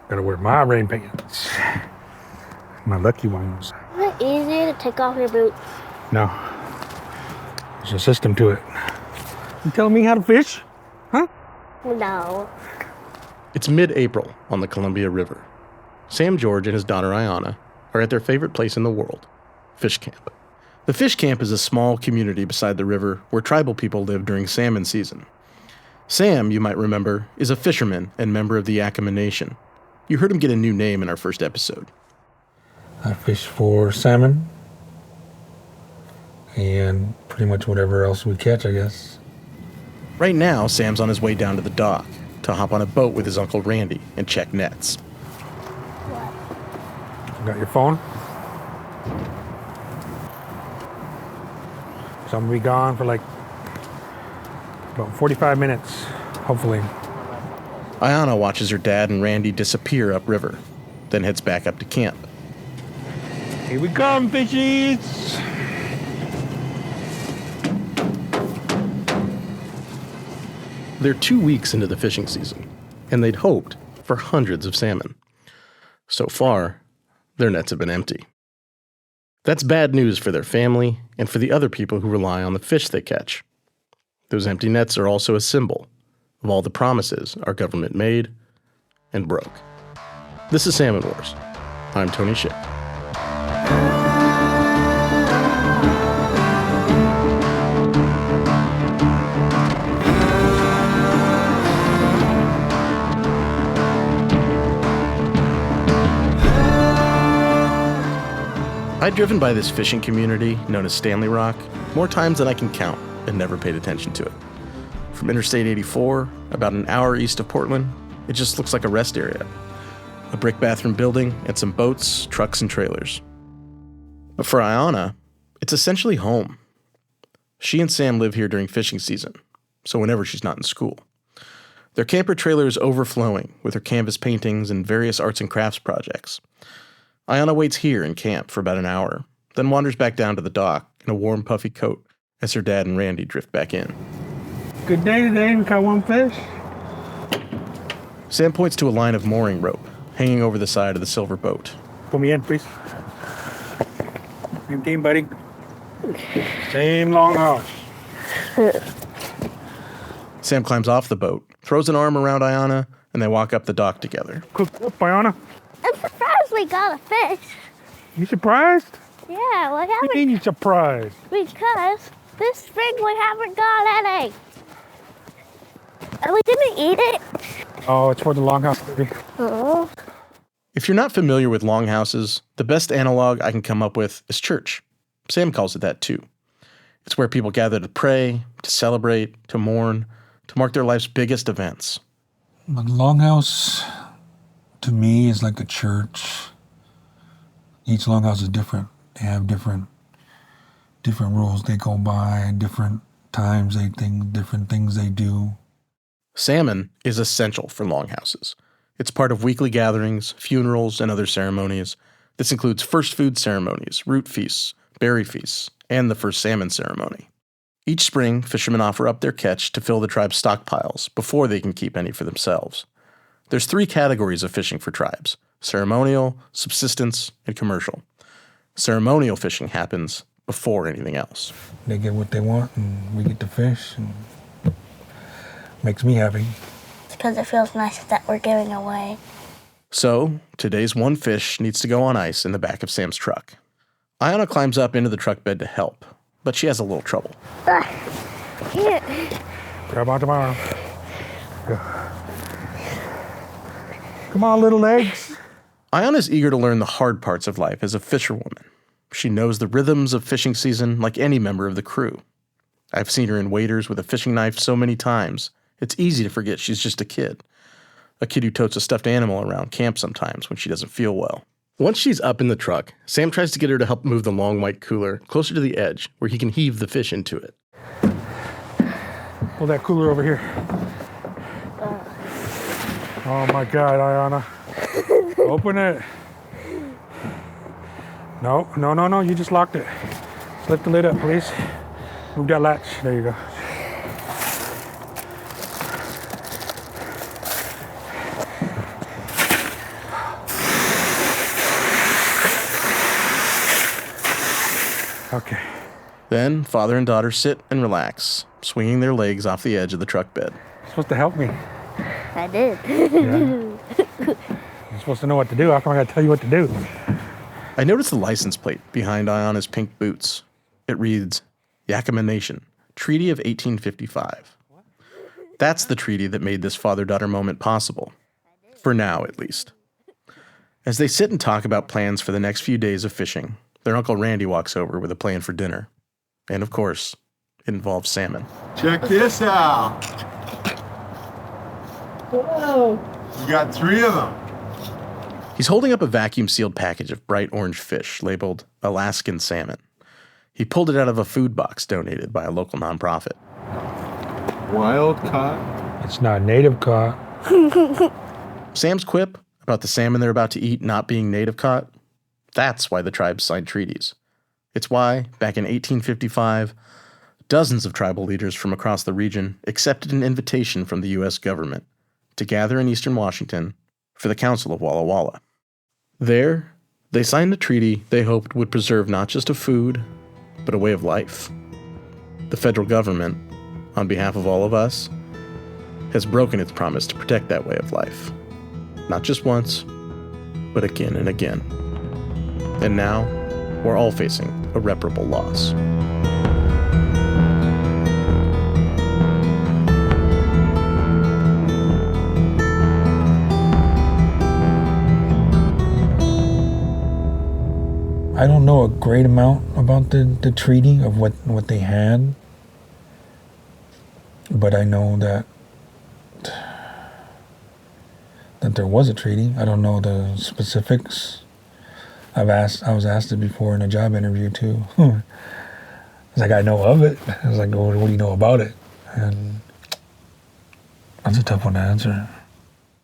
Gotta wear my rain pants. My lucky ones. Is it easier to take off your boots? No. There's a system to it. You telling me how to fish? Huh? No. It's mid-April on the Columbia River. Sam George and his daughter Ayana are at their favorite place in the world, fish camp. The fish camp is a small community beside the river where tribal people live during salmon season. Sam, you might remember, is a fisherman and member of the Yakama Nation. You heard him get a new name in our first episode. I fish for salmon and pretty much whatever else we catch, I guess. Right now, Sam's on his way down to the dock to hop on a boat with his Uncle Randy and check nets. You got your phone? So I'm gonna be gone for like about 45 minutes, hopefully. Ayana watches her dad and Randy disappear upriver, then heads back up to camp. Here we come, fishies! They're 2 weeks into the fishing season, and they'd hoped for hundreds of salmon. So far, their nets have been empty. That's bad news for their family and for the other people who rely on the fish they catch. Those empty nets are also a symbol of all the promises our government made and broke. This is Salmon Wars. I'm Tony Schick. I'd driven by this fishing community, known as Stanley Rock, more times than I can count and never paid attention to it. From Interstate 84, about an hour east of Portland, it just looks like a rest area. A brick bathroom building and some boats, trucks, and trailers. But for Ayana, it's essentially home. She and Sam live here during fishing season, so whenever she's not in school. Their camper trailer is overflowing with her canvas paintings and various arts and crafts projects. Ayana waits here in camp for about an hour, then wanders back down to the dock in a warm, puffy coat as her dad and Randy drift back in. Good day today, we caught one fish. Sam points to a line of mooring rope hanging over the side of the silver boat. Put me in, please. Same team, buddy. Same long house. Sam climbs off the boat, throws an arm around Ayana, and they walk up the dock together. Cook up, Ayana. I'm surprised we got a fish. You surprised? Yeah, we What do you haven't, mean you surprised? because this spring we haven't got any. Are we gonna eat it? Oh, it's for the longhouse, baby. Oh. If you're not familiar with longhouses, the best analog I can come up with is church. Sam calls it that too. It's where people gather to pray, to celebrate, to mourn, to mark their life's biggest events. The longhouse, to me, is like a church. Each longhouse is different. They have different rules they go by, different times they think, different things they do. Salmon is essential for longhouses. It's part of weekly gatherings, funerals, and other ceremonies. This includes first food ceremonies, root feasts, berry feasts, and the first salmon ceremony. Each spring, fishermen offer up their catch to fill the tribe's stockpiles before they can keep any for themselves. There's 3 categories of fishing for tribes: ceremonial, subsistence, and commercial. Ceremonial fishing happens before anything else. They get what they want, and we get to fish, and makes me happy. It's because it feels nice that we're giving away. So, today's one fish needs to go on ice in the back of Sam's truck. Ayana climbs up into the truck bed to help, but she has a little trouble. Can't. Grab onto my arm. Go. Come on, little legs. Ayana's eager to learn the hard parts of life as a fisherwoman. She knows the rhythms of fishing season like any member of the crew. I've seen her in waders with a fishing knife so many times, it's easy to forget she's just a kid. A kid who totes a stuffed animal around camp sometimes when she doesn't feel well. Once she's up in the truck, Sam tries to get her to help move the long white cooler closer to the edge where he can heave the fish into it. Pull that cooler over here. Oh my God, Ayana. Open it. No, you just locked it. Lift the lid up, please. Move that latch. There you go. Then, father and daughter sit and relax, swinging their legs off the edge of the truck bed. You're supposed to help me. I did. Yeah. You're supposed to know what to do. How come I gotta tell you what to do? I noticed the license plate behind Ayana's pink boots. It reads, Yakama Nation, Treaty of 1855. That's the treaty that made this father-daughter moment possible. For now, at least. As they sit and talk about plans for the next few days of fishing, their Uncle Randy walks over with a plan for dinner. And of course, it involves salmon. Check this out. Whoa. We got 3 of them. He's holding up a vacuum-sealed package of bright orange fish labeled Alaskan salmon. He pulled it out of a food box donated by a local nonprofit. Wild caught. It's not native caught. Sam's quip about the salmon they're about to eat not being native caught, that's why the tribes signed treaties. It's why, back in 1855, dozens of tribal leaders from across the region accepted an invitation from the U.S. government to gather in eastern Washington for the Council of Walla Walla. There, they signed a treaty they hoped would preserve not just a food, but a way of life. The federal government, on behalf of all of us, has broken its promise to protect that way of life. Not just once, but again and again. And now, we're all facing irreparable loss. I don't know a great amount about the treaty of what they had, but I know that there was a treaty. I don't know the specifics. I was asked it before in a job interview too. I was like, I know of it. I was like, well, what do you know about it? And that's a tough one to answer.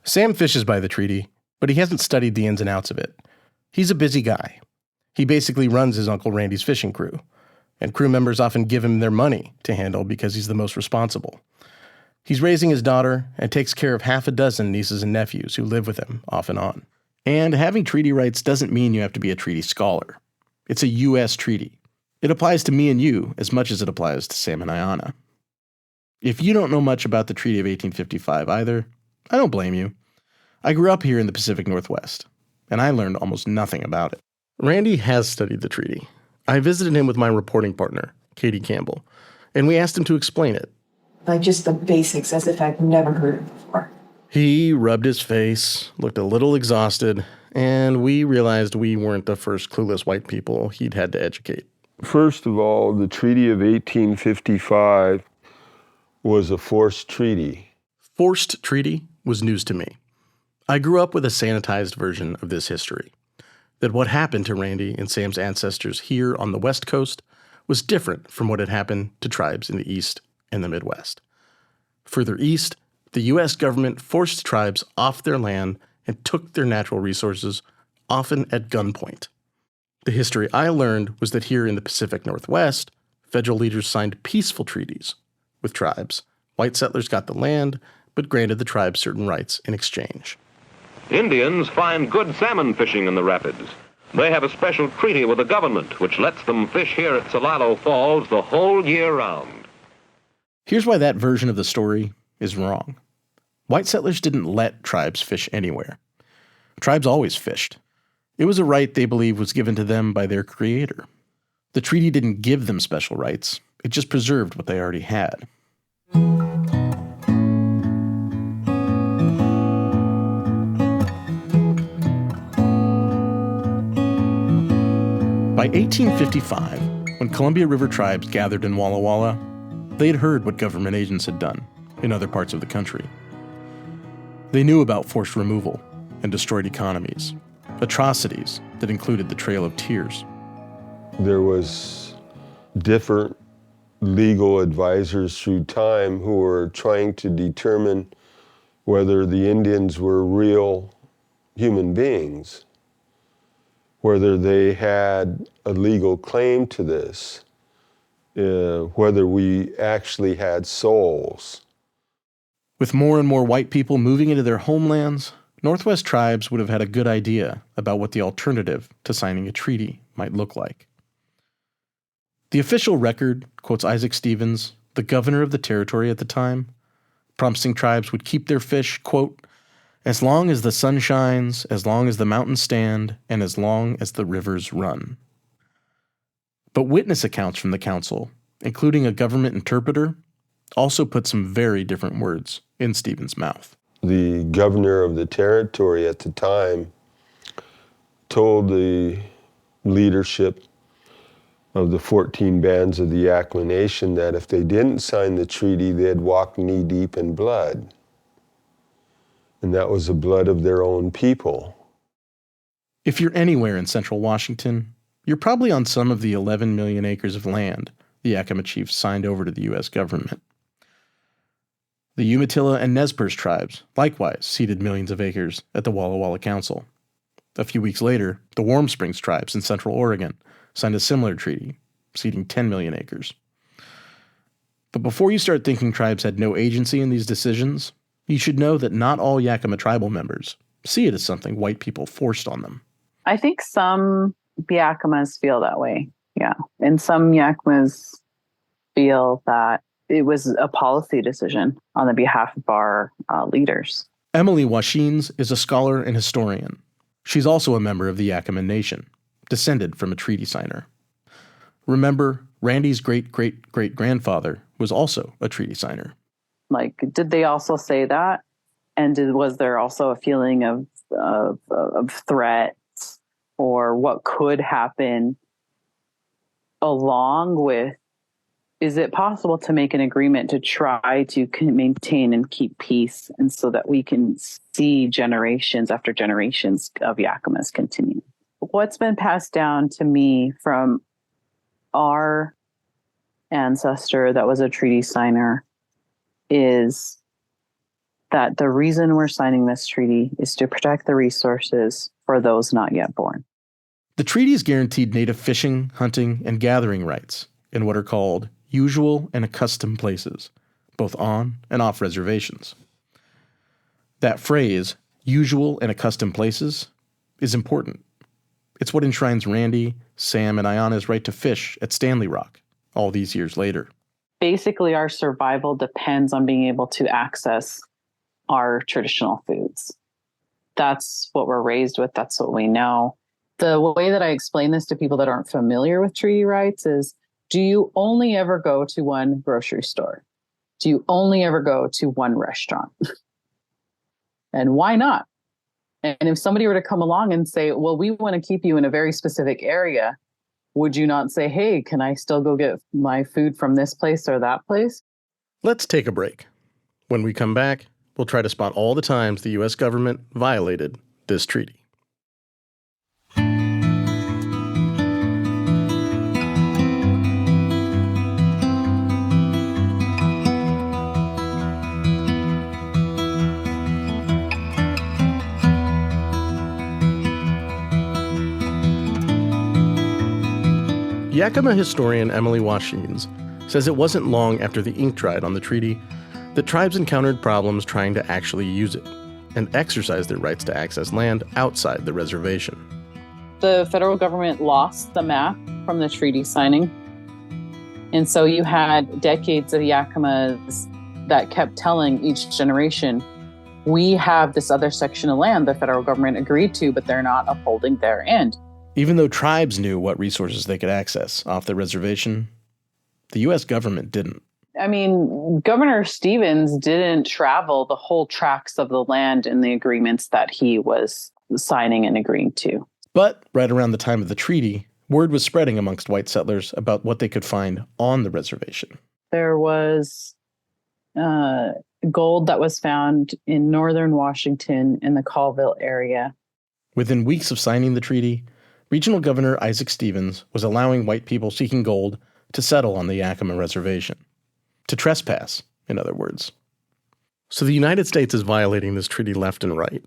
Sam fishes by the treaty, but he hasn't studied the ins and outs of it. He's a busy guy. He basically runs his Uncle Randy's fishing crew, and crew members often give him their money to handle because he's the most responsible. He's raising his daughter and takes care of half a dozen nieces and nephews who live with him off and on. And having treaty rights doesn't mean you have to be a treaty scholar. It's a U.S. treaty. It applies to me and you as much as it applies to Sam and Ayana. If you don't know much about the Treaty of 1855 either, I don't blame you. I grew up here in the Pacific Northwest, and I learned almost nothing about it. Randy has studied the treaty. I visited him with my reporting partner, Katie Campbell, and we asked him to explain it. Like just the basics, as if I've never heard it before. He rubbed his face, looked a little exhausted, and we realized we weren't the first clueless white people he'd had to educate. First of all, the Treaty of 1855 was a forced treaty. Forced treaty was news to me. I grew up with a sanitized version of this history. That what happened to Randy and Sam's ancestors here on the West Coast was different from what had happened to tribes in the East and the Midwest. Further east, the U.S. government forced tribes off their land and took their natural resources, often at gunpoint. The history I learned was that here in the Pacific Northwest, federal leaders signed peaceful treaties with tribes. White settlers got the land, but granted the tribes certain rights in exchange. Indians find good salmon fishing in the rapids. They have a special treaty with the government which lets them fish here at Solano Falls the whole year round. Here's why that version of the story is wrong. White settlers didn't let tribes fish anywhere. Tribes always fished. It was a right they believed was given to them by their creator. The treaty didn't give them special rights. It just preserved what they already had. By 1855, when Columbia River tribes gathered in Walla Walla, they'd heard what government agents had done in other parts of the country. They knew about forced removal and destroyed economies, atrocities that included the Trail of Tears. There was different legal advisors through time who were trying to determine whether the Indians were real human beings, whether they had a legal claim to this, whether we actually had souls. With more and more white people moving into their homelands, Northwest tribes would have had a good idea about what the alternative to signing a treaty might look like. The official record quotes Isaac Stevens, the governor of the territory at the time, promising tribes would keep their fish, quote, as long as the sun shines, as long as the mountains stand, and as long as the rivers run. But witness accounts from the council, including a government interpreter, also put some very different words in Stevens' mouth. The governor of the territory at the time told the leadership of the 14 bands of the Yakama Nation that if they didn't sign the treaty, they'd walk knee-deep in blood. And that was the blood of their own people. If you're anywhere in central Washington, you're probably on some of the 11 million acres of land the Yakama chiefs signed over to the U.S. government. The Umatilla and Nez Perce tribes likewise ceded millions of acres at the Walla Walla Council. A few weeks later, the Warm Springs tribes in central Oregon signed a similar treaty, ceding 10 million acres. But before you start thinking tribes had no agency in these decisions, you should know that not all Yakama tribal members see it as something white people forced on them. I think some Yakamas feel that way, yeah. And some Yakamas feel that it was a policy decision on the behalf of our leaders. Emily Washines is a scholar and historian. She's also a member of the Yakama Nation, descended from a treaty signer. Remember, Randy's great-great-great-grandfather was also a treaty signer. Like, did they also say that? And was there also a feeling of threat or what could happen along with, is it possible to make an agreement to try to maintain and keep peace and so that we can see generations after generations of Yakamas continue? What's been passed down to me from our ancestor that was a treaty signer is that the reason we're signing this treaty is to protect the resources for those not yet born. The treaties guaranteed native fishing, hunting, and gathering rights in what are called usual and accustomed places, both on and off reservations. That phrase, usual and accustomed places, is important. It's what enshrines Randy, Sam, and Ayana's right to fish at Stanley Rock all these years later. Basically, our survival depends on being able to access our traditional foods. That's what we're raised with. That's what we know. The way that I explain this to people that aren't familiar with treaty rights is, do you only ever go to one grocery store? Do you only ever go to one restaurant? And why not? And if somebody were to come along and say, well, we want to keep you in a very specific area, would you not say, hey, can I still go get my food from this place or that place? Let's take a break. When we come back, we'll try to spot all the times the U.S. government violated this treaty. Yakama historian Emily Washines says it wasn't long after the ink dried on the treaty that tribes encountered problems trying to actually use it and exercise their rights to access land outside the reservation. The federal government lost the map from the treaty signing. And so you had decades of Yakamas that kept telling each generation, we have this other section of land the federal government agreed to, but they're not upholding their end. Even though tribes knew what resources they could access off the reservation, the U.S. government didn't. I mean, Governor Stevens didn't travel the whole tracts of the land in the agreements that he was signing and agreeing to. But right around the time of the treaty, word was spreading amongst white settlers about what they could find on the reservation. There was gold that was found in northern Washington in the Colville area. Within weeks of signing the treaty, Regional Governor Isaac Stevens was allowing white people seeking gold to settle on the Yakama Reservation. To trespass, in other words. So the United States is violating this treaty left and right,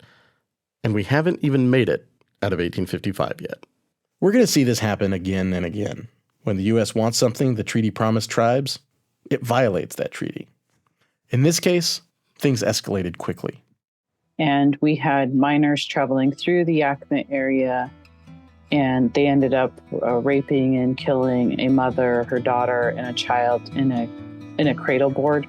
and we haven't even made it out of 1855 yet. We're going to see this happen again and again. When the U.S. wants something the treaty promised tribes, it violates that treaty. In this case, things escalated quickly. And we had miners traveling through the Yakama area and they ended up raping and killing a mother, her daughter, and a child in a cradle board.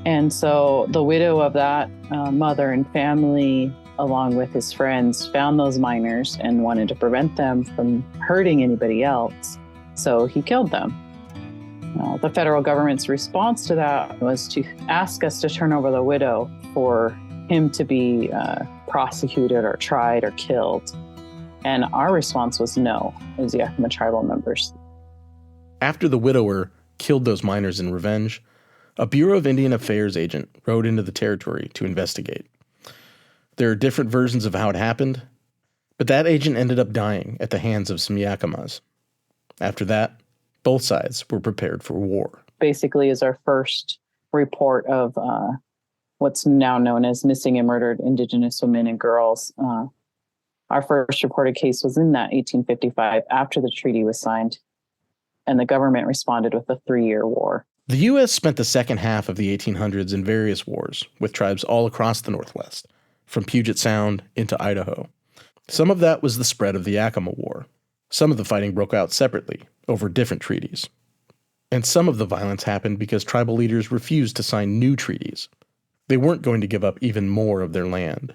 And so the widow of that mother and family, along with his friends, found those miners and wanted to prevent them from hurting anybody else. So he killed them. The federal government's response to that was to ask us to turn over the widow for him to be prosecuted or tried or killed. And our response was no, as Yakama tribal members. After the widower killed those miners in revenge, a Bureau of Indian Affairs agent rode into the territory to investigate. There are different versions of how it happened, but that agent ended up dying at the hands of some Yakamas. After that, both sides were prepared for war. Basically, is our first report of what's now known as missing and murdered Indigenous women and girls. Our first reported case was in that 1855 after the treaty was signed, and the government responded with a 3-year war. The U.S. spent the second half of the 1800s in various wars with tribes all across the Northwest, from Puget Sound into Idaho. Some of that was the spread of the Yakama War. Some of the fighting broke out separately, over different treaties. And some of the violence happened because tribal leaders refused to sign new treaties. They weren't going to give up even more of their land.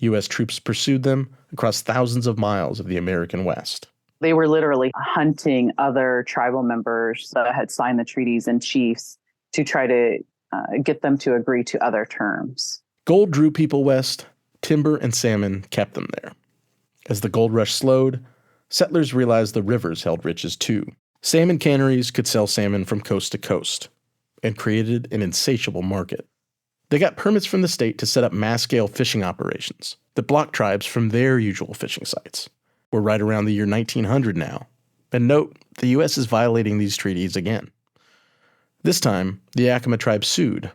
U.S. troops pursued them across thousands of miles of the American West. They were literally hunting other tribal members that had signed the treaties and chiefs to try to get them to agree to other terms. Gold drew people west, timber and salmon kept them there. As the gold rush slowed, settlers realized the rivers held riches too. Salmon canneries could sell salmon from coast to coast and created an insatiable market. They got permits from the state to set up mass-scale fishing operations that blocked tribes from their usual fishing sites. We're right around the year 1900 now. And note, the U.S. is violating these treaties again. This time, the Yakama tribe sued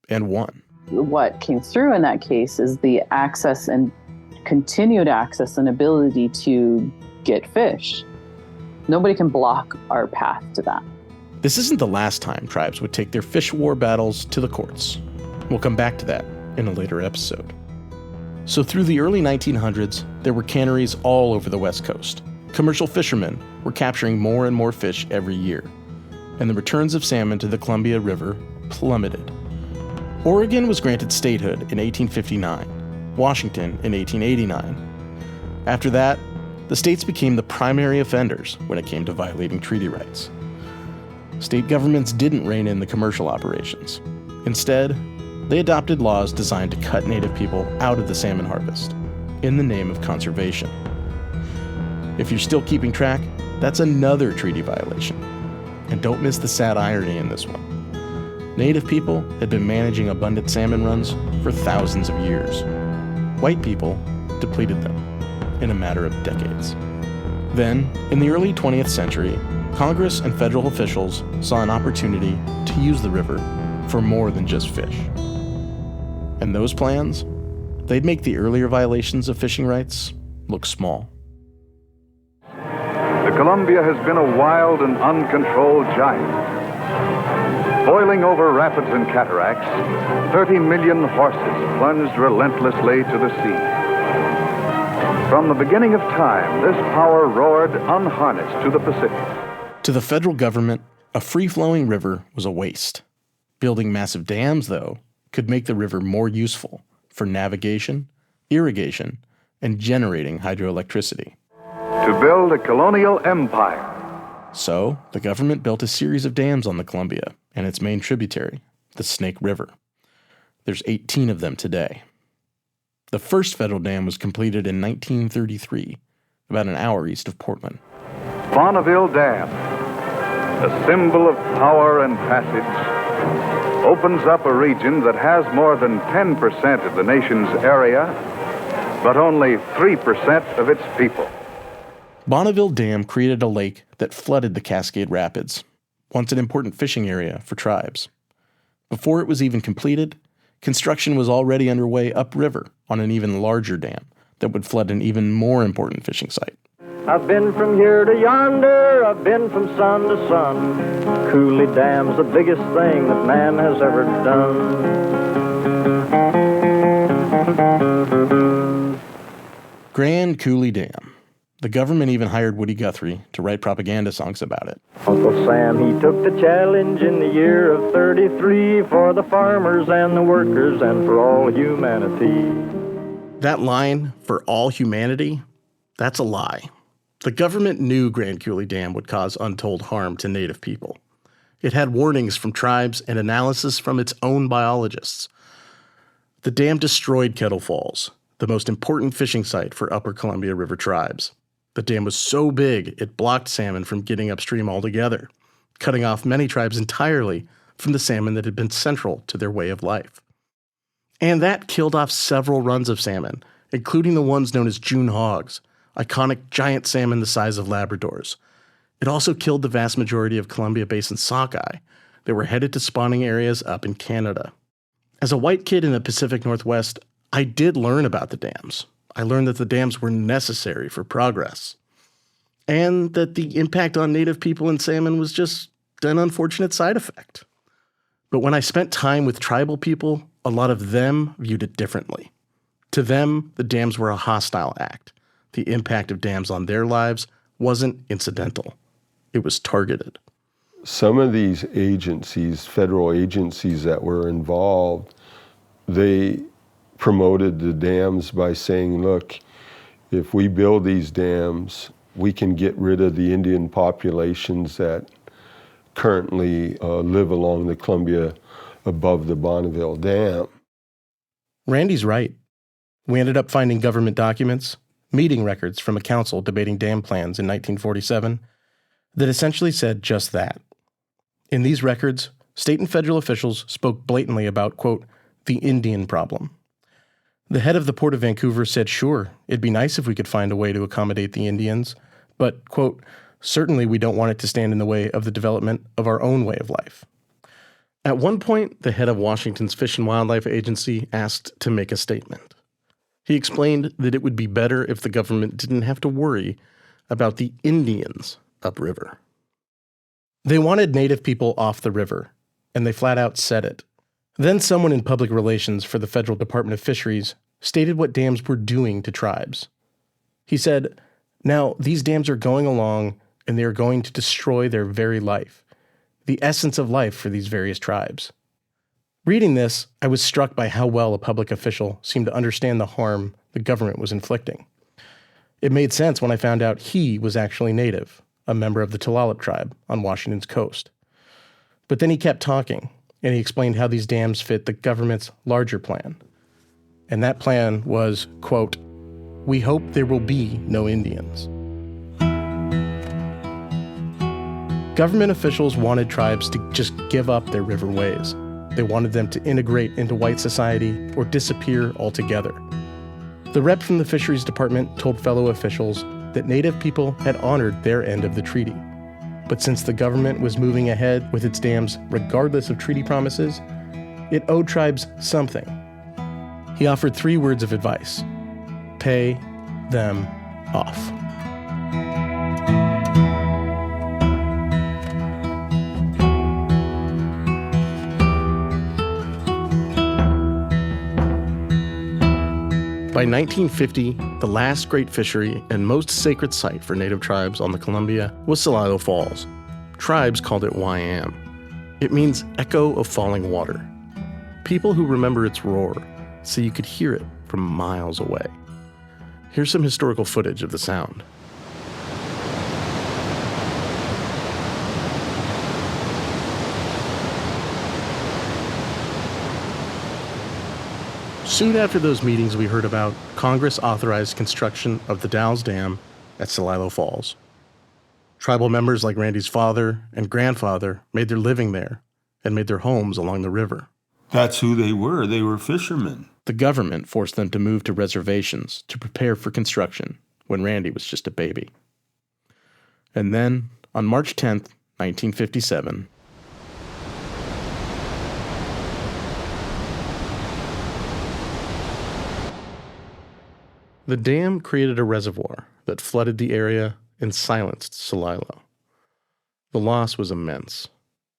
and won. What came through in that case is the access and continued access and ability to get fish. Nobody can block our path to that. This isn't the last time tribes would take their fish war battles to the courts. We'll come back to that in a later episode. So through the early 1900s, there were canneries all over the West Coast. Commercial fishermen were capturing more and more fish every year, and the returns of salmon to the Columbia River plummeted. Oregon was granted statehood in 1859, Washington in 1889. After that, the states became the primary offenders when it came to violating treaty rights. State governments didn't rein in the commercial operations. Instead, they adopted laws designed to cut Native people out of the salmon harvest in the name of conservation. If you're still keeping track, that's another treaty violation. And don't miss the sad irony in this one. Native people had been managing abundant salmon runs for thousands of years. White people depleted them in a matter of decades. Then, in the early 20th century, Congress and federal officials saw an opportunity to use the river for more than just fish. And those plans, they'd make the earlier violations of fishing rights look small. The Columbia has been a wild and uncontrolled giant. Boiling over rapids and cataracts, 30 million horses plunged relentlessly to the sea. From the beginning of time, this power roared unharnessed to the Pacific. To the federal government, a free-flowing river was a waste. Building massive dams, though, could make the river more useful for navigation, irrigation, and generating hydroelectricity. To build a colonial empire. So, the government built a series of dams on the Columbia and its main tributary, the Snake River. There's 18 of them today. The first federal dam was completed in 1933, about an hour east of Portland. Bonneville Dam, a symbol of power and passage, opens up a region that has more than 10% of the nation's area, but only 3% of its people. Bonneville Dam created a lake that flooded the Cascade Rapids, once an important fishing area for tribes. Before it was even completed, construction was already underway upriver on an even larger dam that would flood an even more important fishing site. I've been from here to yonder, I've been from sun to sun. Cooley Dam's the biggest thing that man has ever done. Grand Coulee Dam. The government even hired Woody Guthrie to write propaganda songs about it. Uncle Sam, he took the challenge in the year of 33 for the farmers and the workers and for all humanity. That line, for all humanity, that's a lie. The government knew Grand Coulee Dam would cause untold harm to Native people. It had warnings from tribes and analysis from its own biologists. The dam destroyed Kettle Falls, the most important fishing site for Upper Columbia River tribes. The dam was so big, it blocked salmon from getting upstream altogether, cutting off many tribes entirely from the salmon that had been central to their way of life. And that killed off several runs of salmon, including the ones known as June hogs, iconic giant salmon the size of Labradors. It also killed the vast majority of Columbia Basin sockeye that were headed to spawning areas up in Canada. As a white kid in the Pacific Northwest, I did learn about the dams. I learned that the dams were necessary for progress, and that the impact on Native people and salmon was just an unfortunate side effect. But when I spent time with tribal people, a lot of them viewed it differently. To them, the dams were a hostile act. The impact of dams on their lives wasn't incidental. It was targeted. Some of these agencies, federal agencies that were involved, they promoted the dams by saying, look, if we build these dams, we can get rid of the Indian populations that currently live along the Columbia above the Bonneville Dam. Randy's right. We ended up finding government documents, meeting records from a council debating dam plans in 1947 that essentially said just that. In these records, state and federal officials spoke blatantly about, quote, the Indian problem. The head of the Port of Vancouver said, sure, it'd be nice if we could find a way to accommodate the Indians, but, quote, certainly we don't want it to stand in the way of the development of our own way of life. At one point, the head of Washington's Fish and Wildlife Agency asked to make a statement. He explained that it would be better if the government didn't have to worry about the Indians upriver. They wanted Native people off the river, and they flat out said it. Then someone in public relations for the Federal Department of Fisheries stated what dams were doing to tribes. He said, now, these dams are going along, and they are going to destroy their very life, the essence of life for these various tribes. Reading this, I was struck by how well a public official seemed to understand the harm the government was inflicting. It made sense when I found out he was actually Native, a member of the Tulalip tribe on Washington's coast. But then he kept talking, and he explained how these dams fit the government's larger plan. And that plan was, quote, we hope there will be no Indians. Government officials wanted tribes to just give up their river ways. They wanted them to integrate into white society or disappear altogether. The rep from the Fisheries Department told fellow officials that Native people had honored their end of the treaty. But since the government was moving ahead with its dams regardless of treaty promises, it owed tribes something. He offered 3 words of advice: pay them off. By 1950, the last great fishery and most sacred site for Native tribes on the Columbia was Salado Falls. Tribes called it YM. It means echo of falling water. People who remember its roar say you could hear it from miles away. Here's some historical footage of the sound. Soon after those meetings we heard about, Congress authorized construction of the Dalles Dam at Salado Falls. Tribal members like Randy's father and grandfather made their living there and made their homes along the river. That's who they were. They were fishermen. The government forced them to move to reservations to prepare for construction when Randy was just a baby. And then, on March 10th, 1957, the dam created a reservoir that flooded the area and silenced Salilo. The loss was immense.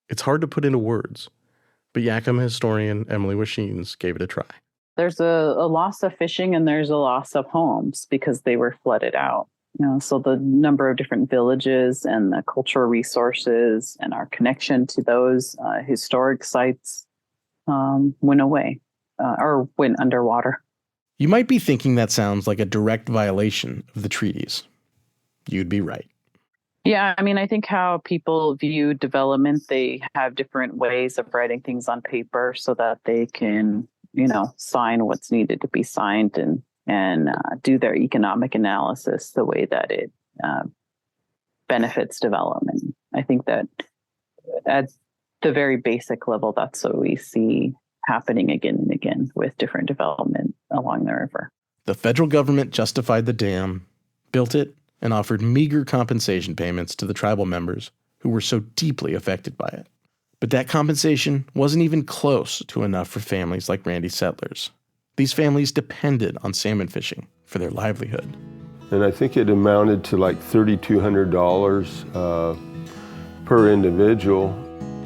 It's hard to put into words, but Yakama historian Emily Washines gave it a try. There's a loss of fishing and there's a loss of homes because they were flooded out. So the number of different villages and the cultural resources and our connection to those historic sites went away or went underwater. You might be thinking that sounds like a direct violation of the treaties. You'd be right. Yeah, I mean, I think how people view development, they have different ways of writing things on paper so that they can, sign what's needed to be signed and do their economic analysis the way that it benefits development. I think that at the very basic level, that's what we see happening again and again with different development along the river. The federal government justified the dam, built it, and offered meager compensation payments to the tribal members who were so deeply affected by it. But that compensation wasn't even close to enough for families like Randy's settlers. These families depended on salmon fishing for their livelihood. And I think it amounted to like $3,200 per individual.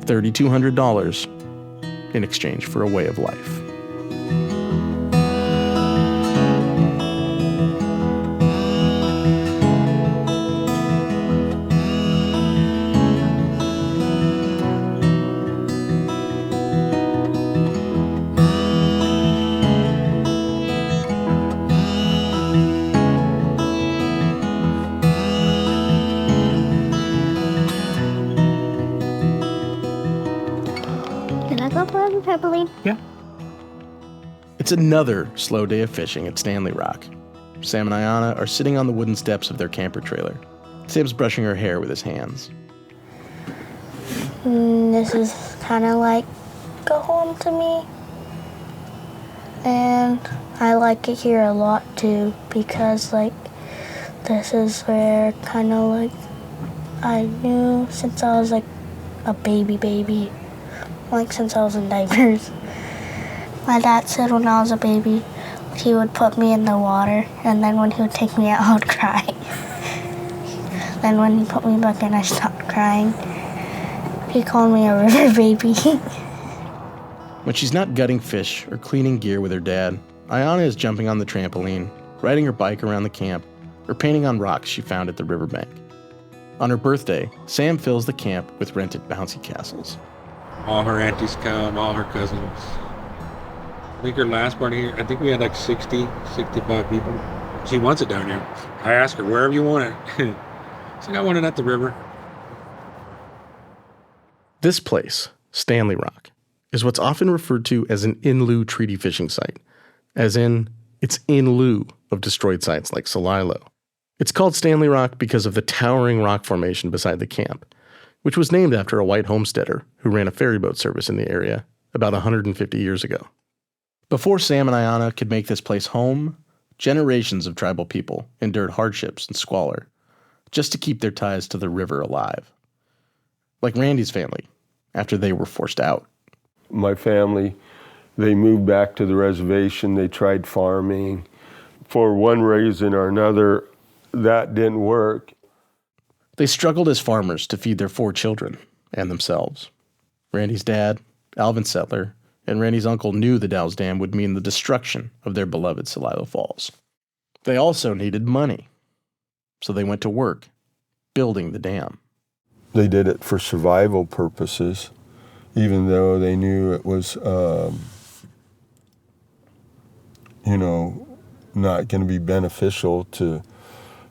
$3,200 in exchange for a way of life. Can I go for a trampoline? Yeah. It's another slow day of fishing at Stanley Rock. Sam and Ayana are sitting on the wooden steps of their camper trailer. Sam's brushing her hair with his hands. This is kind of like a home to me. And I like it here a lot too because this is where kind of I knew since I was a baby. Since I was in diapers. My dad said when I was a baby, he would put me in the water, and then when he would take me out, I would cry. Then when he put me back in, I stopped crying. He called me a river baby. When she's not gutting fish or cleaning gear with her dad, Ayana is jumping on the trampoline, riding her bike around the camp, or painting on rocks she found at the riverbank. On her birthday, Sam fills the camp with rented bouncy castles. All her aunties come, all her cousins. I think her last party here, I think we had 60, 65 people. She wants it down here. I asked her, wherever you want it. She said, I want it at the river. This place, Stanley Rock, is what's often referred to as an in lieu treaty fishing site, as in, it's in lieu of destroyed sites like Celilo. It's called Stanley Rock because of the towering rock formation beside the camp, which was named after a white homesteader who ran a ferry boat service in the area about 150 years ago. Before Sam and Ayana could make this place home, generations of tribal people endured hardships and squalor just to keep their ties to the river alive. Like Randy's family, after they were forced out. My family, they moved back to the reservation. They tried farming. For one reason or another, that didn't work. They struggled as farmers to feed their 4 children and themselves. Randy's dad, Alvin Settler, and Randy's uncle knew the Dow's Dam would mean the destruction of their beloved Celilo Falls. They also needed money, so they went to work building the dam. They did it for survival purposes, even though they knew it was, not going to be beneficial to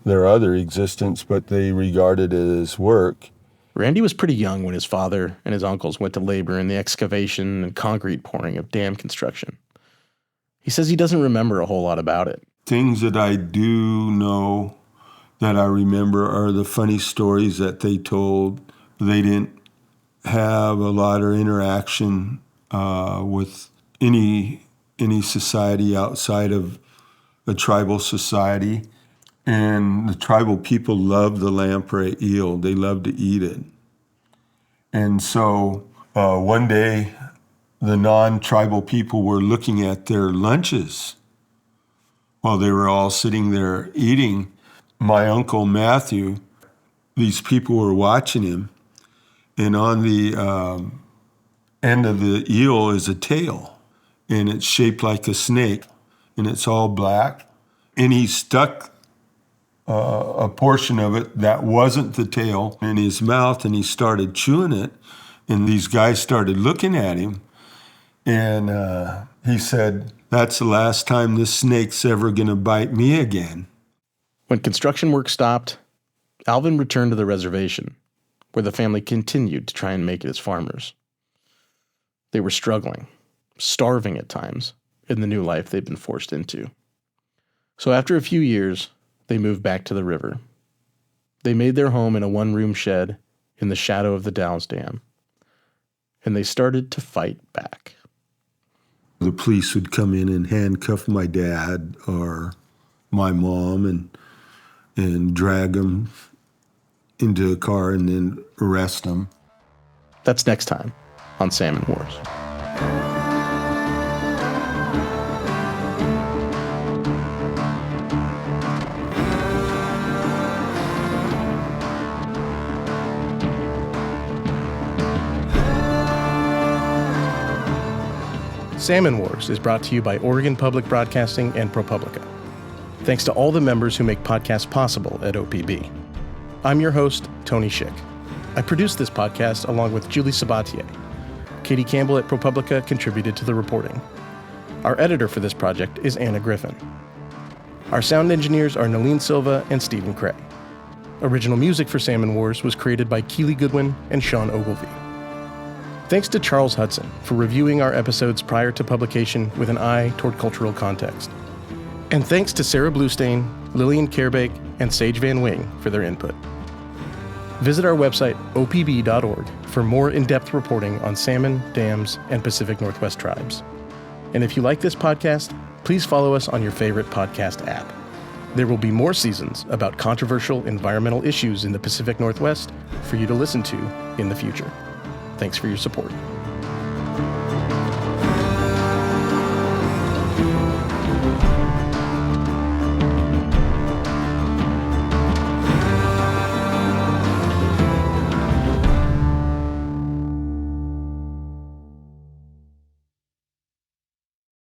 their other existence, but they regarded it as work. Randy was pretty young when his father and his uncles went to labor in the excavation and concrete pouring of dam construction. He says he doesn't remember a whole lot about it. Things that I do know that I remember are the funny stories that they told. They didn't have a lot of interaction with any society outside of a tribal society. And the tribal people loved the lamprey eel. They loved to eat it. And so one day, the non-tribal people were looking at their lunches while they were all sitting there eating. My uncle Matthew, these people were watching him, and on the end of the eel is a tail, and it's shaped like a snake, and it's all black. And he stuck a portion of it that wasn't the tail in his mouth, and he started chewing it, and these guys started looking at him, and he said, "That's the last time this snake's ever going to bite me again." When construction work stopped, Alvin returned to the reservation, where the family continued to try and make it as farmers. They were struggling, starving at times, in the new life they'd been forced into. So after a few years, they moved back to the river. They made their home in a one-room shed in the shadow of the Dalles Dam, and they started to fight back. The police would come in and handcuff my dad or my mom and drag them into a car and then arrest them. That's next time on Salmon Wars. Salmon Wars is brought to you by Oregon Public Broadcasting and ProPublica. Thanks to all the members who make podcasts possible at OPB. I'm your host, Tony Schick. I produced this podcast along with Julie Sabatier. Katie Campbell at ProPublica contributed to the reporting. Our editor for this project is Anna Griffin. Our sound engineers are Nalene Silva and Stephen Cray. Original music for Salmon Wars was created by Keely Goodwin and Sean Ogilvie. Thanks to Charles Hudson for reviewing our episodes prior to publication with an eye toward cultural context. And thanks to Sarah Bluestain, Lillian Kerbake, and Sage Van Wing for their input. Visit our website, opb.org, for more in-depth reporting on salmon, dams, and Pacific Northwest tribes. And if you like this podcast, please follow us on your favorite podcast app. There will be more seasons about controversial environmental issues in the Pacific Northwest for you to listen to in the future. Thanks for your support.